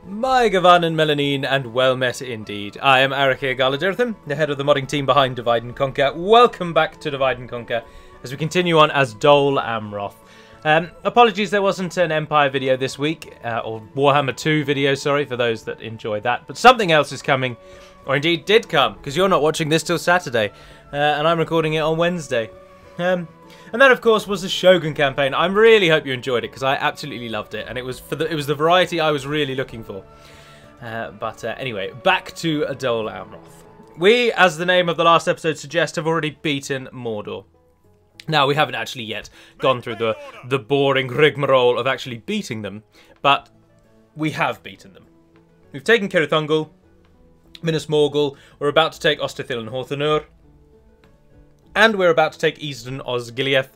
My Gavan and Melanine, and well met indeed. I am Arachir Galadirtham, the head of the modding team behind Divide and Conquer. Welcome back to Divide and Conquer as we continue on as Dol Amroth. Apologies there wasn't an Empire video this week, or Warhammer 2 video, sorry, for those that enjoy that. But something else is coming, or indeed did come, because you're not watching this till Saturday, and I'm recording it on Wednesday. And that, of course, was the Shogun campaign. I really hope you enjoyed it, because I absolutely loved it, and it was the variety I was really looking for. Anyway, back to Dol Amroth. We, as the name of the last episode suggests, have already beaten Mordor. Now, we haven't actually yet gone through the boring rigmarole of actually beating them, but we have beaten them. We've taken Cirith Ungol, Minas Morgul, we're about to take Ostithil and Horthanur, and we're about to take Eastern Osgiliath.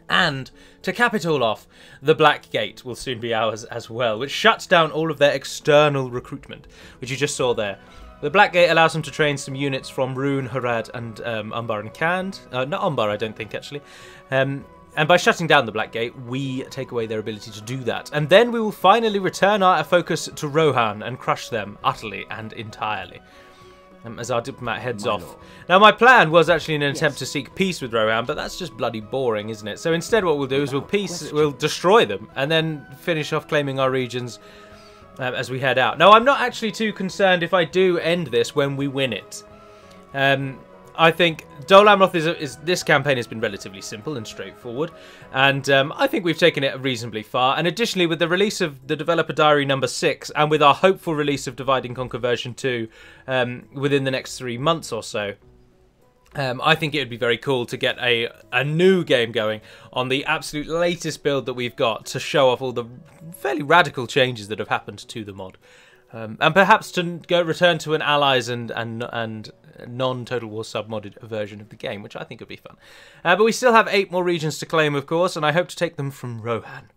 And, to cap it all off, the Black Gate will soon be ours as well, which shuts down all of their external recruitment, which you just saw there. The Black Gate allows them to train some units from Rune, Harad, and Umbar and Khand. Not Umbar, I don't think, actually. And by shutting down the Black Gate, we take away their ability to do that. And then we will finally return our focus to Rohan and crush them utterly and entirely. As our diplomat heads off. Now, my plan was actually an attempt to seek peace with Rohan, but that's just bloody boring, isn't it? So instead what we'll do is we'll destroy them, and then finish off claiming our regions as we head out. Now, I'm not actually too concerned if I do end this when we win it. I think Dol Amroth this campaign has been relatively simple and straightforward, and I think we've taken it reasonably far. And additionally, with the release of the Developer Diary number 6, and with our hopeful release of Divide and Conquer version 2 within the next 3 months or so, I think it would be very cool to get a new game going on the absolute latest build that we've got to show off all the fairly radical changes that have happened to the mod. And perhaps to return to an allies and non-Total War sub-modded version of the game, which I think would be fun. But we still have 8 more regions to claim, of course, and I hope to take them from Rohan.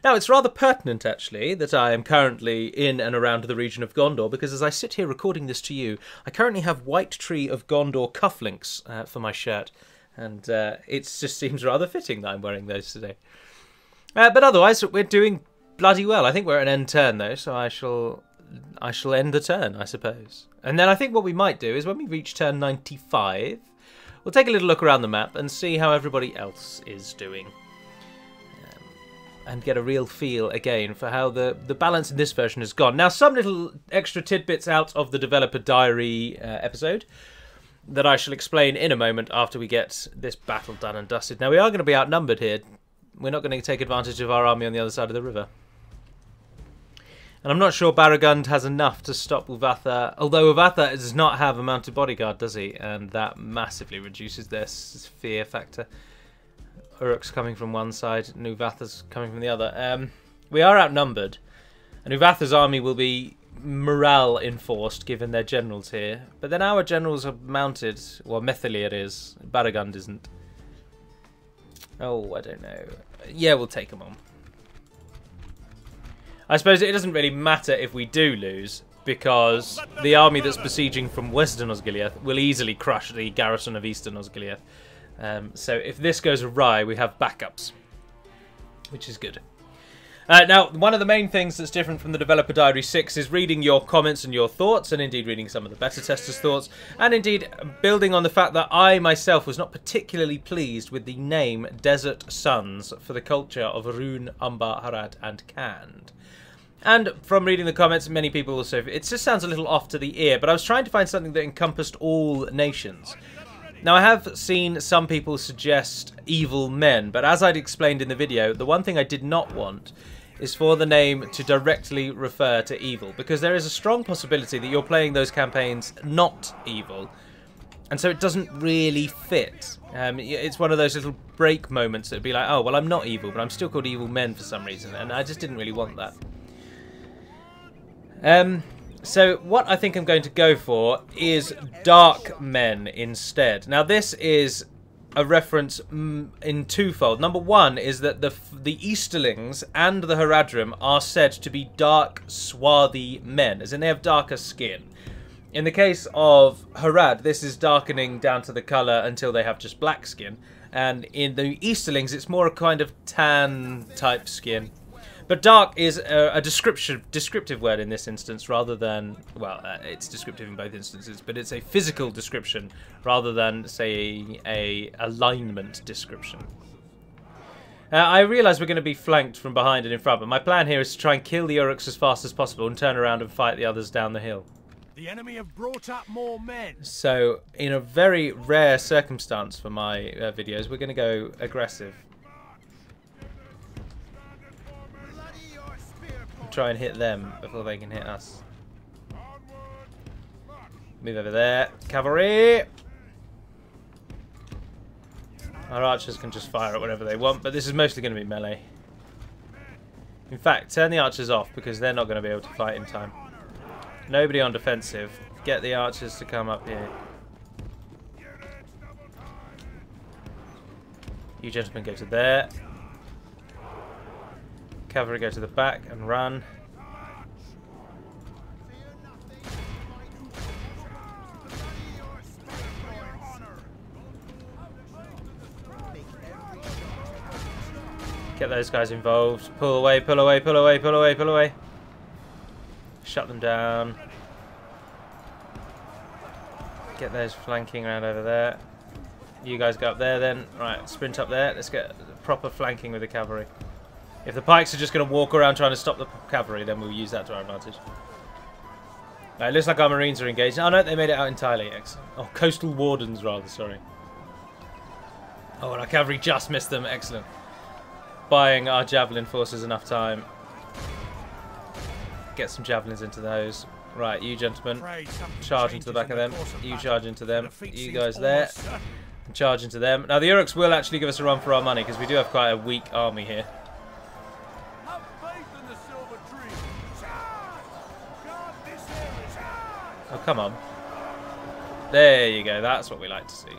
Now, it's rather pertinent, actually, that I am currently in and around the region of Gondor, because as I sit here recording this to you, I currently have White Tree of Gondor cufflinks for my shirt, and it just seems rather fitting that I'm wearing those today. But otherwise, we're doing bloody well. I think we're at an end turn, though, so I shall end the turn, I suppose. And then I think what we might do is when we reach turn 95, we'll take a little look around the map and see how everybody else is doing. And get a real feel, again, for how the balance in this version has gone. Now, some little extra tidbits out of the Developer Diary episode that I shall explain in a moment after we get this battle done and dusted. Now, we are going to be outnumbered here. We're not going to take advantage of our army on the other side of the river. And I'm not sure Baragund has enough to stop Uvatha, although Uvatha does not have a mounted bodyguard, does he? And that massively reduces their fear factor. Uruk's coming from one side, and Uvatha's coming from the other. We are outnumbered, and Uvatha's army will be morale enforced given their generals here. But then our generals are mounted, well, Methalir is, Baragund isn't. Oh, I don't know. Yeah, we'll take them on. I suppose it doesn't really matter if we do lose, because the army that's besieging from Western Osgiliath will easily crush the garrison of Eastern Osgiliath. So if this goes awry, we have backups, which is good. Now, one of the main things that's different from the Developer Diary 6 is reading your comments and your thoughts, and indeed reading some of the beta testers' thoughts, and indeed building on the fact that I myself was not particularly pleased with the name Desert Sons for the culture of Rune, Umbar, Harad, and Khand. And from reading the comments, many people also, it just sounds a little off to the ear, but I was trying to find something that encompassed all nations. Now, I have seen some people suggest evil men, but as I'd explained in the video, the one thing I did not want is for the name to directly refer to evil, because there is a strong possibility that you're playing those campaigns not evil, and so it doesn't really fit. It's one of those little break moments that would be like, oh, well, I'm not evil, but I'm still called evil men for some reason, and I just didn't really want that. So what I think I'm going to go for is Dark Men instead. Now, this is a reference in twofold. Number one is that the Easterlings and the Haradrim are said to be dark, swarthy men, as in they have darker skin. In the case of Harad, this is darkening down to the colour until they have just black skin. And in the Easterlings, it's more a kind of tan type skin. But dark is a descriptive word in this instance rather than, well, it's descriptive in both instances, but it's a physical description rather than, say, a alignment description. I realise we're going to be flanked from behind and in front, but my plan here is to try and kill the Uruks as fast as possible and turn around and fight the others down the hill. The enemy have brought up more men. So, in a very rare circumstance for my videos, we're going to go aggressive. Try and hit them before they can hit us. Move over there. Cavalry! Our archers can just fire at whatever they want, but this is mostly going to be melee. In fact, turn the archers off because they're not going to be able to fight in time. Nobody on defensive. Get the archers to come up here. You gentlemen go to there. Cavalry go to the back and run. Get those guys involved. Pull away, pull away, pull away, pull away, pull away. Shut them down. Get those flanking around over there. You guys go up there then. Right, sprint up there. Let's get proper flanking with the cavalry. If the pikes are just going to walk around trying to stop the cavalry, then we'll use that to our advantage. Right, it looks like our marines are engaged. Oh no, they made it out entirely. Excellent. Oh, coastal wardens rather, sorry. Oh, and our cavalry just missed them. Excellent. Buying our javelin forces enough time. Get some javelins into those. Right, you gentlemen, charge into the back of them. You charge into them. You guys there. And charge into them. Now the Uruks will actually give us a run for our money because we do have quite a weak army here. Oh, come on. There you go. That's what we like to see.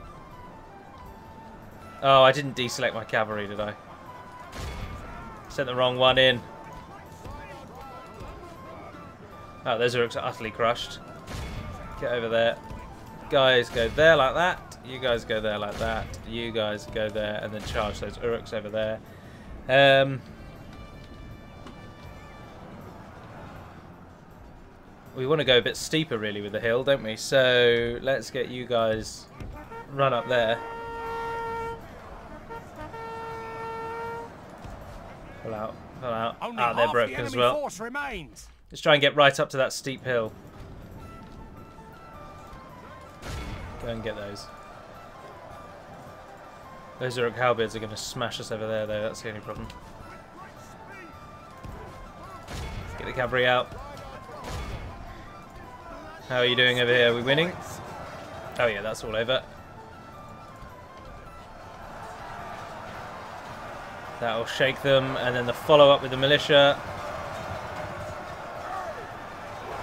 Oh, I didn't deselect my cavalry, did I? Sent the wrong one in. Oh, those Uruks are utterly crushed. Get over there. Guys, go there like that. You guys go there like that. You guys go there and then charge those Uruks over there. We want to go a bit steeper really with the hill, don't we? So let's get you guys run up there. Pull out, pull out. Ah, they're broken as well. Let's try and get right up to that steep hill. Go and get those. Those Uruk halberds are going to smash us over there, though. That's the only problem. Get the cavalry out. How are you doing over here? Are we winning? Oh yeah, that's all over. That'll shake them, and then the follow-up with the militia.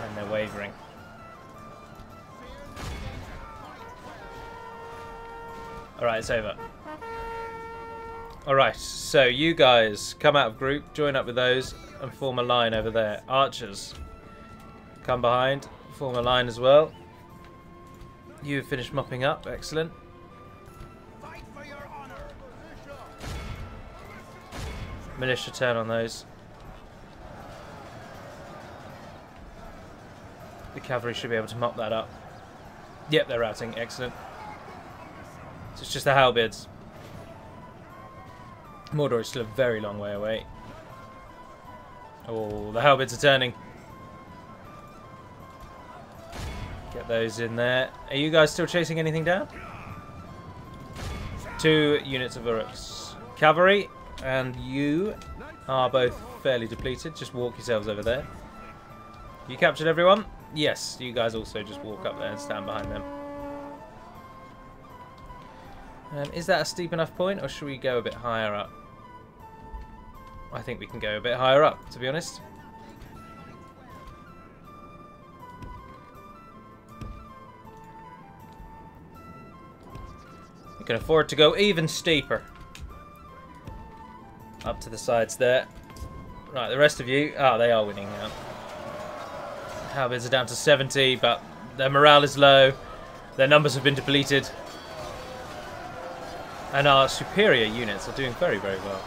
And they're wavering. Alright, it's over. Alright, so you guys come out of group, join up with those, and form a line over there. Archers, come behind, form a line as well. You've finished mopping up, excellent. Militia, turn on those. The cavalry should be able to mop that up. Yep, they're routing, excellent. So it's just the halberds. Mordor is still a very long way away. Oh, the halberds are turning. Get those in there. Are you guys still chasing anything down? 2 units of Uruks. Cavalry and you are both fairly depleted. Just walk yourselves over there. You captured everyone? Yes, you guys also just walk up there and stand behind them. Is that a steep enough point, or should we go a bit higher up? I think we can go a bit higher up, to be honest. We can afford to go even steeper. Up to the sides there. Right, the rest of you... Oh, they are winning now. Halberds are down to 70, but their morale is low. Their numbers have been depleted. And our superior units are doing very, very well.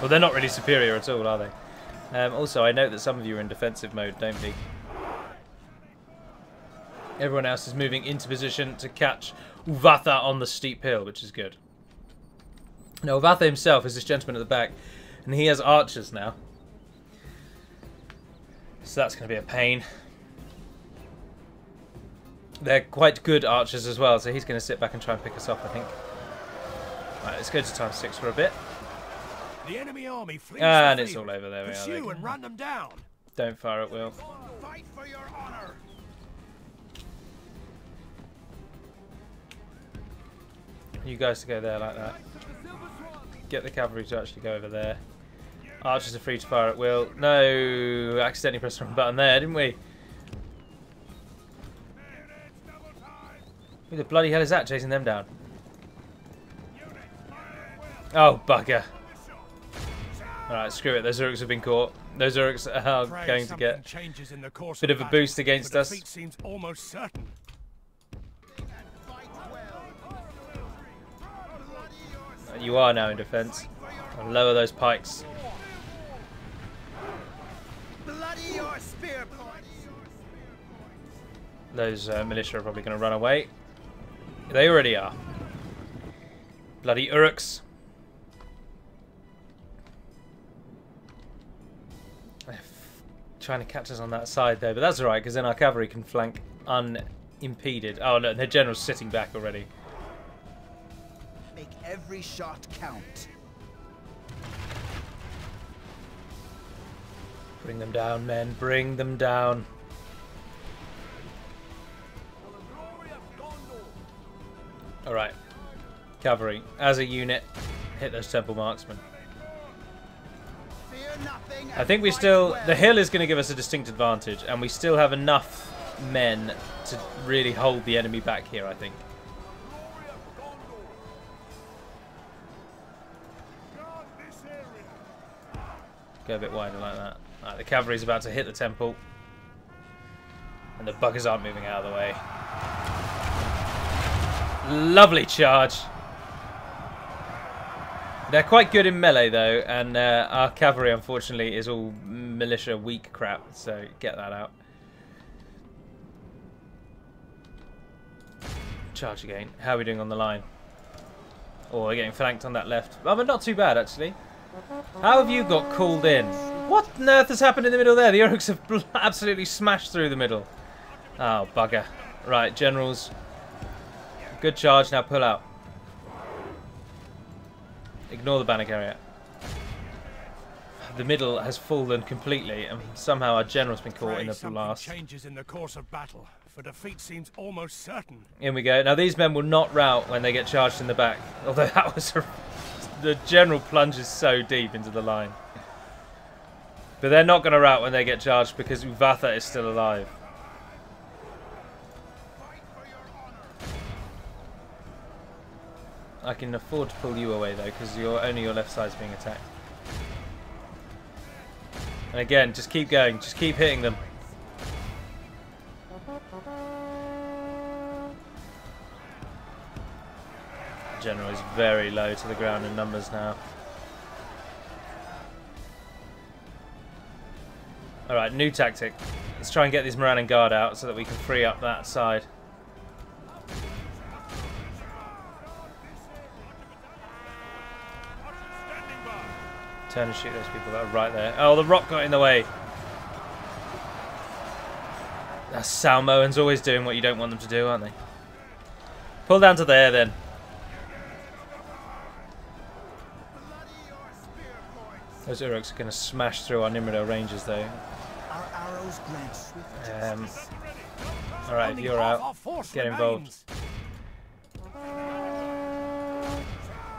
Well, they're not really superior at all, are they? Also, I note that some of you are in defensive mode, don't be. Everyone else is moving into position to catch Uvatha on the steep hill, which is good. Now, Uvatha himself is this gentleman at the back, and he has archers now. So that's going to be a pain. They're quite good archers as well, so he's going to sit back and try and pick us off, I think. Right, let's go to ×6 for a bit. The enemy army flees And the it's field. all over. There we Pursue are. and run them down. Don't fire at will. Fight for your honor. You guys to go there like that. Get the cavalry to actually go over there. Archers are free to fire at will. No, accidentally pressed the wrong button there, didn't we? Who the bloody hell is that chasing them down? Oh, bugger. Alright, screw it. Those Uruks have been caught. Those Uruks are going to get a bit of a boost against us. Seems almost certain. You are now in defence. I'll lower those pikes. Bloody your spear points. Those militia are probably going to run away. They already are. Bloody Uruks. Trying to catch us on that side there, but that's alright because then our cavalry can flank unimpeded. Oh no, their general's sitting back already. Make every shot count. Bring them down, men. Bring them down. Alright. Cavalry, as a unit, hit those temple marksmen. I think we still... The hill is going to give us a distinct advantage, and we still have enough men to really hold the enemy back here, I think. Go a bit wider like that. Right, the cavalry's about to hit the temple. And the buggers aren't moving out of the way. Lovely charge. They're quite good in melee though, and our cavalry unfortunately is all militia weak crap, so get that out. Charge again. How are we doing on the line? Oh, we're getting flanked on that left. Oh, but not too bad actually. How have you got called in? What on earth has happened in the middle there? The Uruks have absolutely smashed through the middle. Oh, bugger. Right, generals. Good charge, now pull out. Ignore the banner carrier. The middle has fallen completely, and somehow our general's been caught in the blast. Changes in the course of battle, for defeat seems almost certain. In we go. Now these men will not rout when they get charged in the back. Although that was the general plunges so deep into the line. But they're not going to rout when they get charged because Uvatha is still alive. I can afford to pull you away though, because only your left side's being attacked. And again, just keep going, just keep hitting them. General is very low to the ground in numbers now. Alright, new tactic. Let's try and get these Moran and Guard out so that we can free up that side. Turn and shoot those people that are right there. Oh, the rock got in the way. That's Salmoans always doing what you don't want them to do, aren't they? Pull down to there then. Those Uruks are going to smash through our Nimrodel Rangers though. Our arrows grant swift. Alright, if you're out, get involved.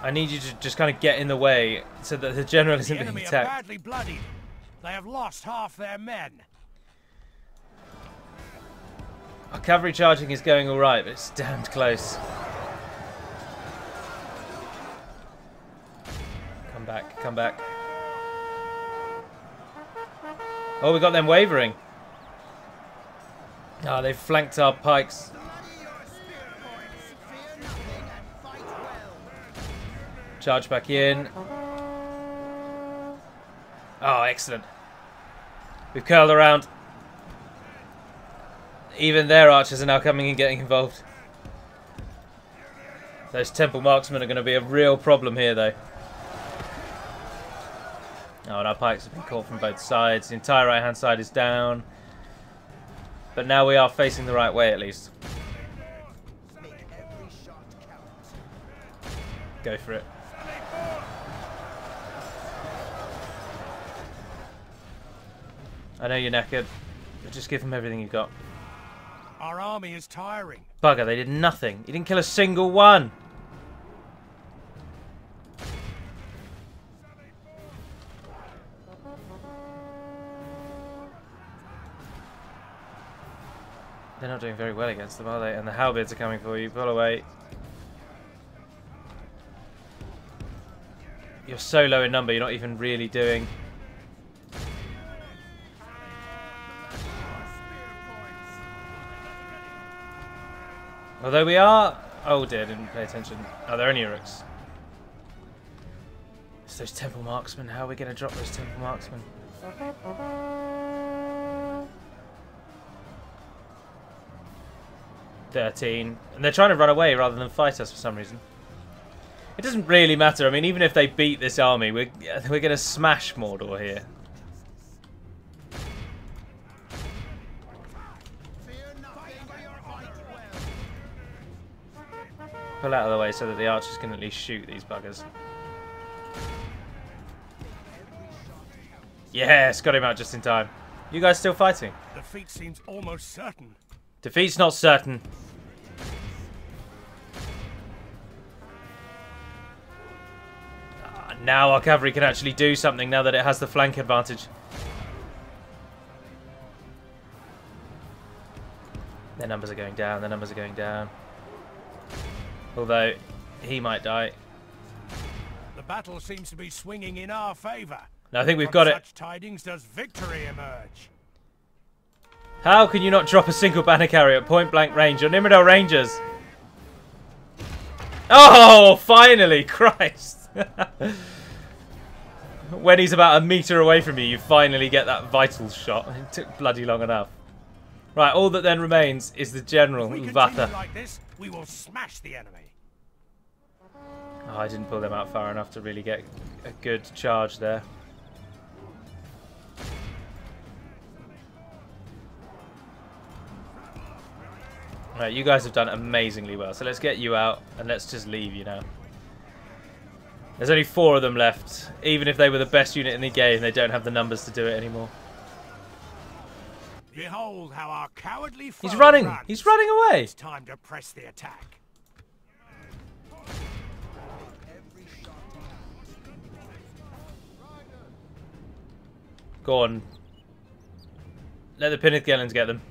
I need you to just kind of get in the way so that the general isn't being attacked. The enemy are badly bloodied. They have lost half their men. Our cavalry charging is going alright, but it's damned close. Come back, come back. Oh, we got them wavering. Ah, they've flanked our pikes. Charge back in. Oh, excellent. We've curled around. Even their archers are now coming and getting involved. Those temple marksmen are going to be a real problem here, though. Oh, and our pikes have been caught from both sides. The entire right-hand side is down. But now we are facing the right way, at least. Go for it. I know you're knackered, but just give them everything you've got. Our army is tiring. Bugger, they did nothing. You didn't kill a single one. They're not doing very well against them, are they? And the halberds are coming for you. Pull away. You're so low in number, you're not even really doing... Although we are... Oh dear, didn't pay attention. Oh, they're only Uruks. It's those temple marksmen. How are we going to drop those temple marksmen? 13. And they're trying to run away rather than fight us for some reason. It doesn't really matter. I mean, even if they beat this army, we're going to smash Mordor here. Pull out of the way so that the archers can at least shoot these buggers. Yes, got him out just in time. You guys still fighting? Defeat seems almost certain. Defeat's not certain. Now our cavalry can actually do something now that it has the flank advantage. Their numbers are going down, their numbers are going down. Although, he might die. The battle seems to be swinging in our favour. No, I think we've got it. Such tidings does victory emerge. How can you not drop a single banner carrier at point blank range? Your Nimrodel Rangers. Oh, finally! Christ! When he's about a metre away from you, you finally get that vital shot. It took bloody long enough. Right, all that then remains is the general, If we Vatha. continue like this, we will smash the enemy. Oh, I didn't pull them out far enough to really get a good charge there. Right, you guys have done amazingly well, so let's get you out and let's just leave, you know. There's only 4 of them left. Even if they were the best unit in the game, they don't have the numbers to do it anymore. Behold how our cowardly foe He's running! runs. He's running away! It's time to press the attack. Go on. Let the Pinnithgellens get them.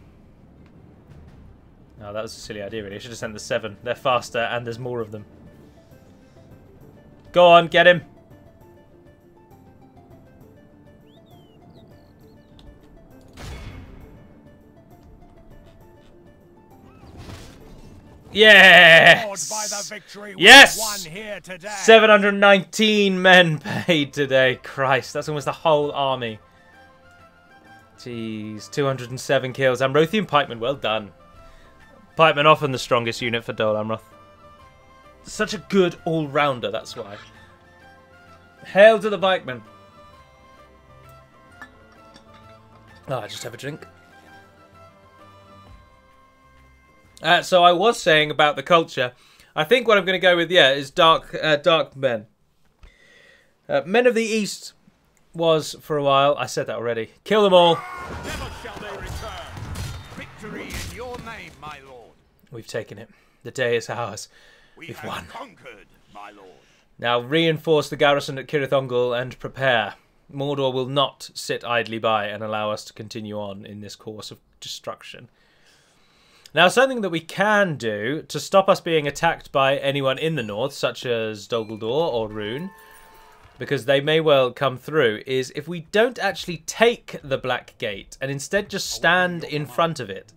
Oh, that was a silly idea, really. I should have sent the 7. They're faster, and there's more of them. Go on, get him! Yes! By the victory Yes! won here today. 719 men paid today. Christ, that's almost the whole army. Jeez, 207 kills. Amrothian pikemen, well done. Pikemen often the strongest unit for Dol Amroth. Such a good all-rounder, that's why. Hail to the pikemen. Oh, I just have a drink. So I was saying about the culture. I think what I'm going to go with, yeah, is dark men. Men of the East was, for a while, I said that already. Kill them all. Never shall they return. Victory in your name, my lord. We've taken it. The day is ours. We We've have won. conquered, my lord. Now reinforce the garrison at Cirith Ungol and prepare. Mordor will not sit idly by and allow us to continue on in this course of destruction. Now, something that we can do to stop us being attacked by anyone in the north, such as Dol Guldur or Rhûn, because they may well come through, is if we don't actually take the Black Gate and instead just stand in front of it,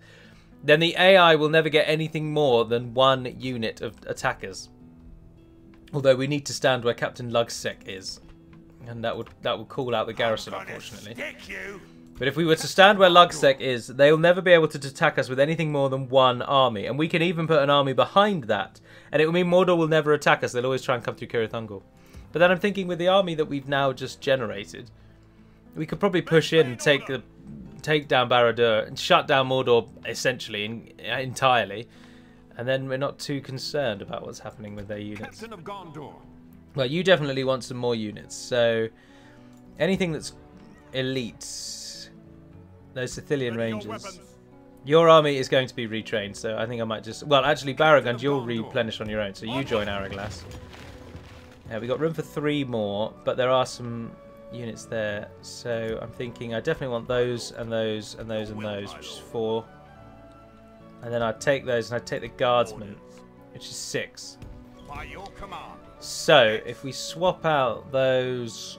then the AI will never get anything more than 1 unit of attackers. Although we need to stand where Captain Lugsec is. and that would call out the garrison, unfortunately. But if we were to stand where Lugsek is, they'll never be able to attack us with anything more than one army, and we can even put an army behind that, and it will mean Mordor will never attack us. They'll always try and come through Cirith Ungol. But then I'm thinking, with the army that we've now just generated, we could probably push in and take down Barad-dûr and shut down Mordor essentially entirely, and then we're not too concerned about what's happening with their units. Captain of Gondor. Well, you definitely want some more units, so anything that's elite, those Sicilian Rangers. Your army is going to be retrained, so I think I might just... Well, actually, Baragund, you'll replenish on your own, so you join Araglas. Yeah, we got room for 3 more, but there are some units there, so I'm thinking I definitely want those and those and those and those, which is 4. And then I'd take those and I'd take the Guardsmen, which is 6. By your command. So, if we swap out those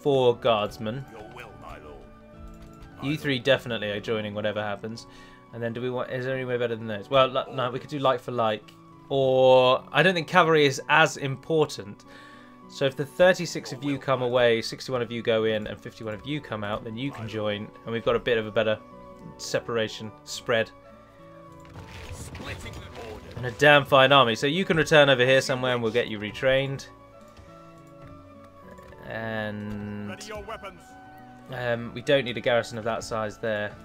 4 Guardsmen, Your will, my lord. you 3 definitely are joining whatever happens. And then do we want... Is there any way better than those? Well, no, we could do like for like. Or, I don't think cavalry is as important. So if the 36 of you come away, 61 of you go in, and 51 of you come out, then you can join. And we've got a bit of a better separation, spread. And a damn fine army. So you can return over here somewhere and we'll get you retrained. And... Ready your weapons. we don't need a garrison of that size there.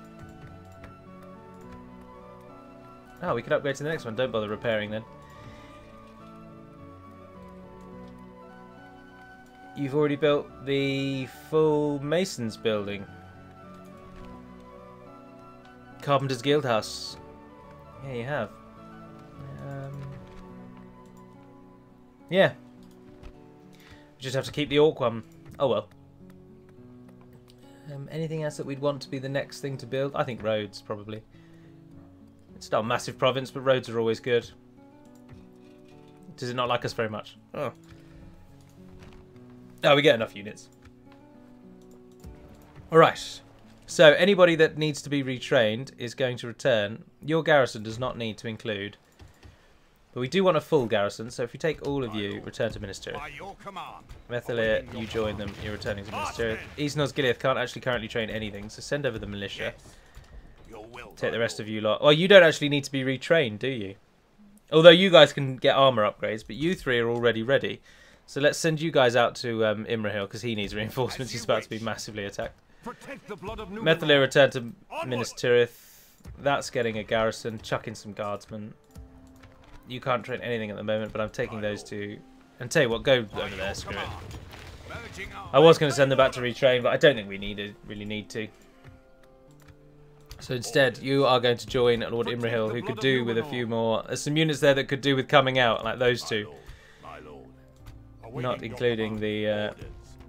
Oh, we can upgrade to the next one. Don't bother repairing then. You've already built the full Masons building. Carpenter's Guildhouse. Yeah, you have. Yeah. We just have to keep the Orc one. Oh well. Anything else that we'd want to be the next thing to build? I think roads, probably. It's not a massive province, but roads are always good. Does it not like us very much? Oh. Oh, we get enough units. Alright. So, anybody that needs to be retrained is going to return. Your garrison does not need to include. But we do want a full garrison, so if you take all of you, return to Minas Tirith. By your command. Methalir, you join them, you're returning to Minas Tirith. East Osgiliath can't actually currently train anything, so send over the militia. Your will, Take the rest of you lot. Well, you don't actually need to be retrained, do you? Although you guys can get armor upgrades, but you 3 are already ready. So let's send you guys out to Imrahil, because he needs reinforcements. He's about to be massively attacked. Methalir return to Minas Tirith. That's getting a garrison. Chuck in some guardsmen. You can't train anything at the moment, but I'm taking those 2. And tell you what, go over there, screw it. I was going to send them back to retrain, but I don't think we really need to. So instead, you are going to join Lord Imrahil, who could do with a few more. There's some units there that could do with coming out, like those 2. Not including the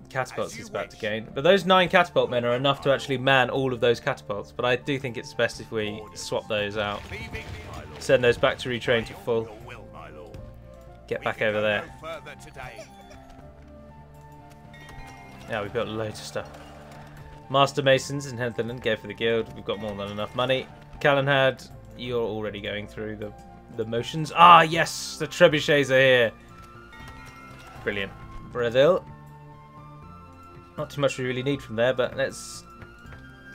catapults he's about to gain. But those 9 catapult men are enough to actually man all of those catapults. But I do think it's best if we swap those out. Send those back to retrain to full. Get back over there. Yeah, we've got loads of stuff. Master Masons in Hentherland, go for the guild. We've got more than enough money. Calenhad, you're already going through the motions. Ah, yes! The trebuchets are here. Brilliant. Brazil. Not too much we really need from there, but let's...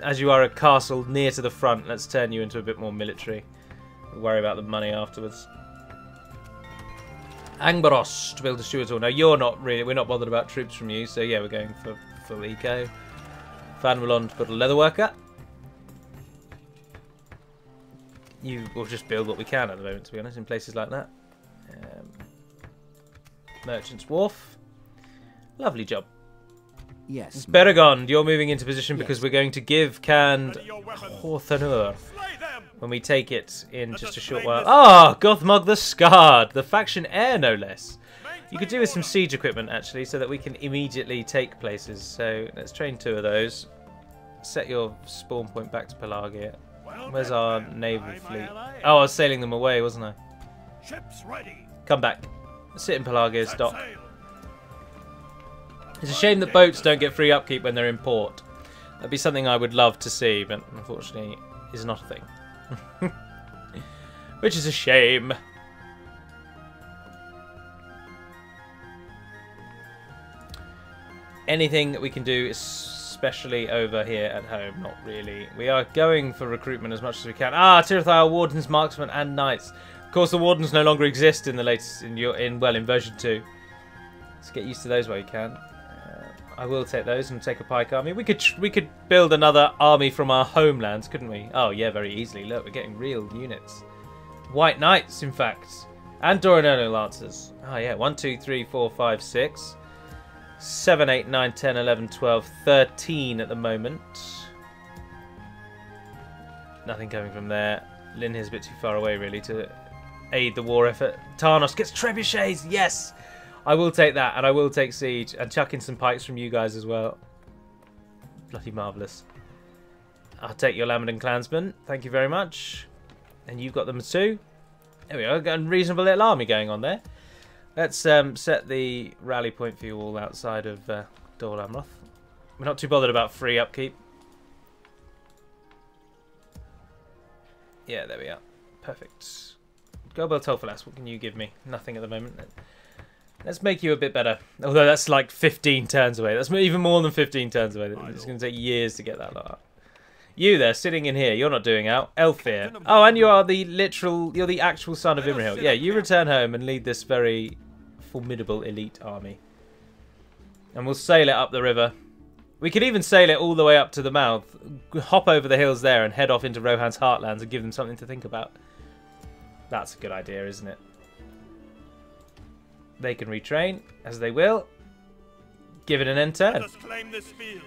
As you are a castle near to the front, let's turn you into a bit more military. We'll worry about the money afterwards. Angbaros to build a Stuart Hall. Now, you're not really... We're not bothered about troops from you, so yeah, we're going for full eco. Fanwallon to put a leatherworker. You will just build what we can at the moment, to be honest, in places like that. Merchant's Wharf. Lovely job. Yes. Beragond, you're moving into position because we're going to give Cand Horthanur when we take it in just a short while. Ah, Gothmog the Scarred, the faction heir, no less. You could do with some siege equipment, actually, so that we can immediately take places. So let's train 2 of those. Set your spawn point back to Pelagia. Where's our naval fleet? Oh, I was sailing them away, wasn't I? Ships ready. Come back. Sit in Pelagia's dock. It's a shame that boats don't get free upkeep when they're in port. That'd be something I would love to see, but unfortunately is not a thing. Which is a shame. anything that we can do, especially over here at home? Not really. We are going for recruitment as much as we can. Ah, Tirathile, Wardens, Marksmen, and Knights. Of course, the Wardens no longer exist in the latest, in version 2. Let's get used to those while you can. I will take those and take a pike army. We could build another army from our homelands, couldn't we? Oh yeah, very easily. Look, we're getting real units. White Knights, in fact, and Doranello Lancers. Oh yeah, 1, 2, 3, 4, 5, 6, 7, 8, 9, 10, 11, 12, 13 at the moment. Nothing coming from there. Linhir's a bit too far away, really, to aid the war effort. Tarnos gets trebuchets. Yes. I will take that, and I will take Siege, and chuck in some pikes from you guys as well. Bloody marvellous. I'll take your Lamedon clansmen. Thank you very much. And you've got them too. There we go. Got a reasonable little army going on there. Let's set the rally point for you all outside of Dol Amroth. We're not too bothered about free upkeep. Yeah, there we are. Perfect. Gobel Tolfalas, what can you give me? Nothing at the moment. Let's make you a bit better. Although that's like 15 turns away. That's even more than 15 turns away. It's going to take years to get that lot up. You there, sitting in here. You're not doing out. Elfir. Oh, and you are the literal... You're the actual son of Imrahil. Yeah, you return home and lead this very formidable elite army. And we'll sail it up the river. We could even sail it all the way up to the mouth. Hop over the hills there and head off into Rohan's heartlands and give them something to think about. That's a good idea, isn't it? They can retrain, as they will. Give it an end turn.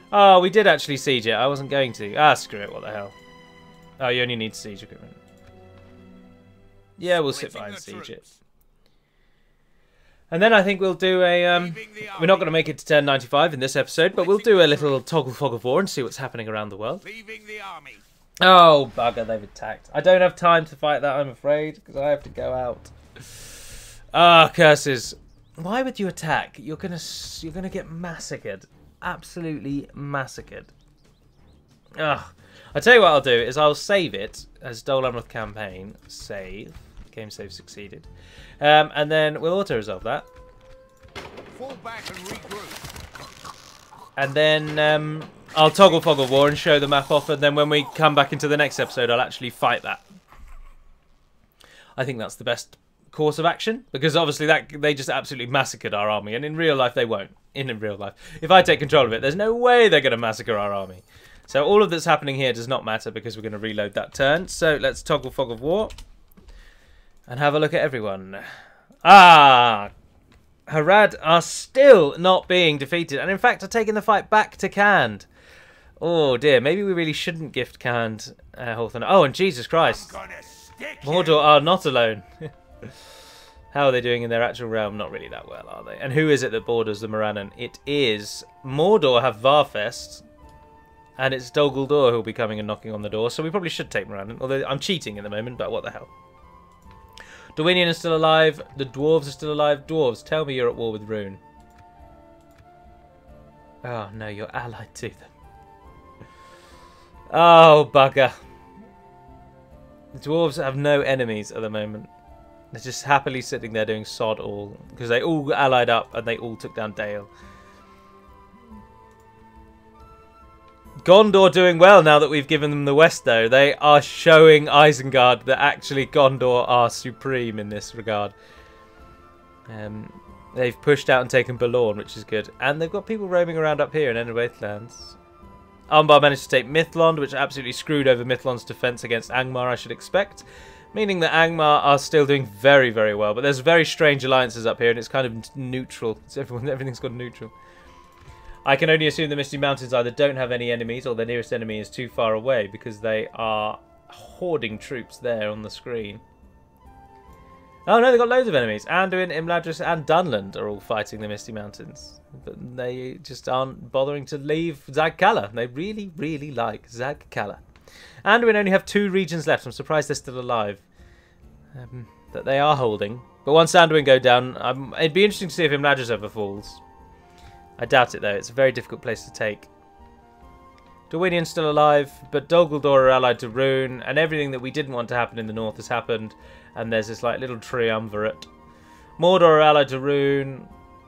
Oh, we did actually siege it. I wasn't going to. Ah, screw it. What the hell? Oh, you only need siege equipment. Yeah, we'll sit by and siege it. And then I think we'll do a... we're not going to make it to turn 95 in this episode, but we'll do a little toggle fog of war and see what's happening around the world. Oh, bugger, they've attacked. I don't have time to fight that, I'm afraid, because I have to go out. Ah, curses. Why would you attack? You're gonna get massacred. Absolutely massacred. Ugh. I'll tell you what I'll do is I'll save it as Dol Amroth campaign. Save. Game save succeeded. And then we'll auto-resolve that. Fall back and regroup. And then I'll toggle fog of war and show the map off, and then when we come back into the next episode I'll actually fight that. I think that's the best course of action, because obviously that they just absolutely massacred our army, and in real life they won't. In real life, if I take control of it, there's no way they're going to massacre our army. So all of that's happening here does not matter, because we're going to reload that turn. So let's toggle fog of war and have a look at everyone. Ah, Harad are still not being defeated, and in fact are taking the fight back to Khand. Oh dear, maybe we really shouldn't gift Khand Hawthorne. Oh, and Jesus Christ, Mordor are not alone. How are they doing in their actual realm? Not really that well, are they? And who is it that borders the Morannon? It is Mordor have Varfest, and it's Dol Guldur who'll be coming and knocking on the door. So we probably should take Morannon, although I'm cheating at the moment. But what the hell? Dorwinion is still alive. The dwarves are still alive. Dwarves, tell me you're at war with Rune. Oh no, you're allied to them. Oh bugger. The dwarves have no enemies at the moment. They're just happily sitting there doing sod all, because they all allied up and they all took down Dale. Gondor doing well now that we've given them the west, though. They are showing Isengard that actually Gondor are supreme in this regard. They've pushed out and taken Balorn, which is good. And they've got people roaming around up here in Enderwaithlands. Umbar managed to take Mithlond, which absolutely screwed over Mithlond's defense against Angmar, I should expect. Meaning that Angmar are still doing very, very well. But there's very strange alliances up here, and it's kind of neutral. It's everything's gone neutral. I can only assume the Misty Mountains either don't have any enemies, or their nearest enemy is too far away, because they are hoarding troops there on the screen. Oh no, they've got loads of enemies. Anduin, Imladris, and Dunland are all fighting the Misty Mountains. But they just aren't bothering to leave Zag-Kala. They really, really like Zag-Kala. Anduin only have 2 regions left. I'm surprised they're still alive. That they are holding. But once Anduin go down, it'd be interesting to see if Imladris ever falls. I doubt it though. It's a very difficult place to take. Dorwinian's still alive, but Dol Guldur are allied to Rune, and everything that we didn't want to happen in the north has happened. And there's this like little triumvirate. Mordor are allied to Rune.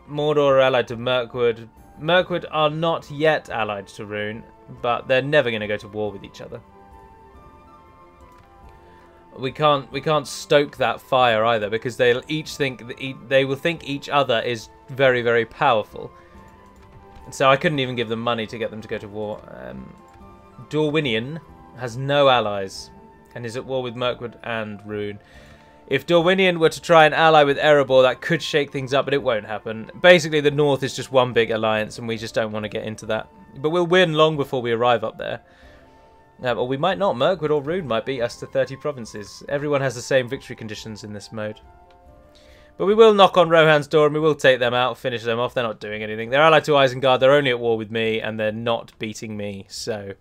Mordor are allied to Mirkwood. Mirkwood are not yet allied to Rune, but they're never going to go to war with each other. We can't stoke that fire either, because they'll each think they will think each other is very, very powerful. And so I couldn't even give them money to get them to go to war. Dorwinion has no allies and is at war with Mirkwood and Rune. If Dorwinion were to try and ally with Erebor, that could shake things up, but it won't happen. Basically, the North is just one big alliance, and we just don't want to get into that. But we'll win long before we arrive up there. Or we might not. Mirkwood or Rune might beat us to 30 provinces. Everyone has the same victory conditions in this mode. But we will knock on Rohan's door and we will take them out, finish them off. They're not doing anything. They're allied to Isengard. They're only at war with me and they're not beating me. So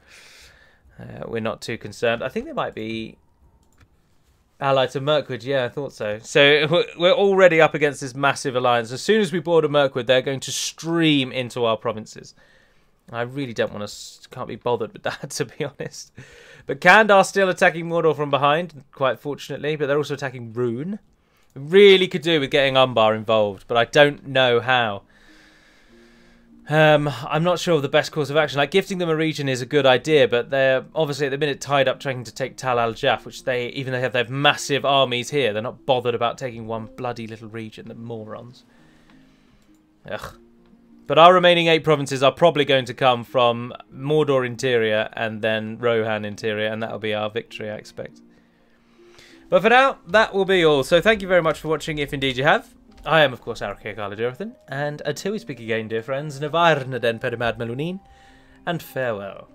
we're not too concerned. I think they might be allied to Mirkwood. Yeah, I thought so. So we're already up against this massive alliance. As soon as we border Mirkwood, they're going to stream into our provinces. I really don't want to... Can't be bothered with that, to be honest. But Kandar's still attacking Mordor from behind, quite fortunately. But they're also attacking Rune. Really could do with getting Umbar involved, but I don't know how. I'm not sure of the best course of action. Like, gifting them a region is a good idea, but they're obviously at the minute tied up trying to take Tal al-Jaf, which even though they have massive armies here, they're not bothered about taking one bloody little region. The morons. Ugh. But our remaining 8 provinces are probably going to come from Mordor Interior and then Rohan Interior, and that'll be our victory, I expect. But for now, that will be all. So thank you very much for watching, if indeed you have. I am, of course, Jonathan, and until we speak again, dear friends, Navar Naden Perimad Melunin, and farewell.